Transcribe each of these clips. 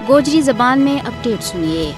گوجری زبان میں اپڈیٹ سنیے۔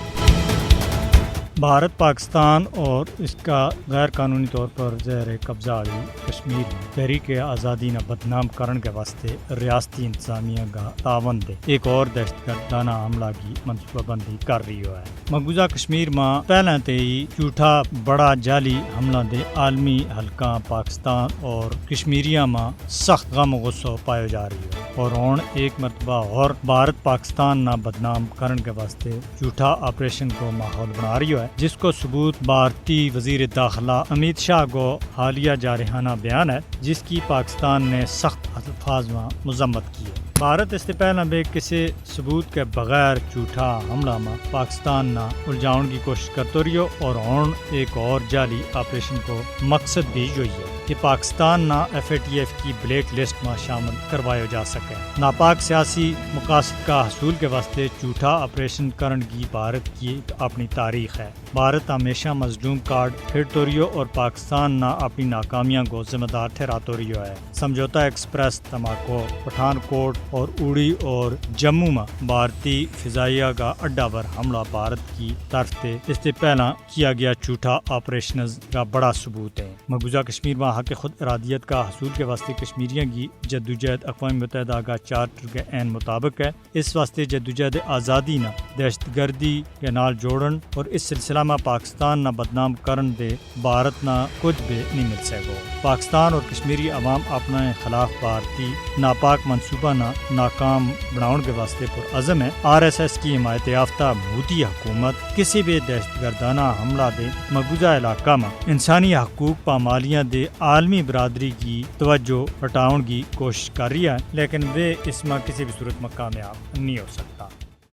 بھارت پاکستان اور اس کا غیر قانونی طور پر زیر قبضہ والی کشمیر میں تحریک آزادی نہ بدنام کرن کے واسطے ریاستی انتظامیہ کا تعاون دے ایک اور دہشت گردانہ حملہ کی منصوبہ بندی کر رہی ہے۔ مقبوضہ کشمیر میں پہلے تے ہی جھوٹا بڑا جعلی حملہ دے عالمی حلقہ پاکستان اور کشمیریاں میں سخت غم و غصہ پایا جا رہی ہے، اور ہن ایک مرتبہ اور بھارت پاکستان نہ بدنام کرن کے واسطے جھوٹا آپریشن کو ماحول بنا رہی ہے، جس کو ثبوت بھارتی وزیر داخلہ امیت شاہ کو حالیہ جارحانہ بیان ہے، جس کی پاکستان نے سخت الفاظ میں مذمت کی ہے۔ بھارت اس سے پہلے بھی کسی ثبوت کے بغیر جھوٹا حملہ میں پاکستان نہ الجھاؤن کی کوشش کرتے رہی اور ہن ایک اور جعلی آپریشن کو مقصد بھی ہوئی ہے کہ پاکستان نہ FATF کی بلیک لسٹ میں شامل کروایا جا سکے۔ ناپاک سیاسی مقاصد کا حصول کے واسطے جھوٹا آپریشن کرن کی بھارت کی اپنی تاریخ ہے۔ بھارت ہمیشہ مظلوم کارڈ پھرتو رہی اور پاکستان نہ اپنی ناکامیاں کو ذمہ دار ٹھہراتے رہی ہے۔ سمجھوتا ایکسپریس دھماکوں پٹھان کوٹ اور اوڑی اور جموں میں بھارتی فضائیہ کا اڈا پر حملہ بھارت کی طرف سے اس سے پہلا کیا گیا جھوٹا آپریشنز کا بڑا ثبوت ہے۔ مقبوضہ کشمیر میں حق خود ارادیت کا حصول کے واسطے کشمیریوں کی جدوجہد اقوام متحدہ کا چارٹر کے عین مطابق ہے۔ اس واسطے جدوجہد آزادی نہ دہشت گردی کے نال جوڑن اور اس سلسلہ میں پاکستان نہ بدنام کرن دے بھارت نہ کچھ بھی نہیں مل سکو۔ پاکستان اور کشمیری عوام اپنے خلاف بھارتی ناپاک منصوبہ نہ ناکام بناؤن کے واسطے پر عزم ہے۔ RSS کی حمایت یافتہ مودی حکومت کسی بھی دہشت گردانہ حملہ دے مقبوضہ علاقہ میں انسانی حقوق پامالیاں دے عالمی برادری کی توجہ ہٹاؤن کی کوشش کر رہی ہے، لیکن وہ اس میں کسی بھی صورت میں کامیاب نہیں ہو سکتا۔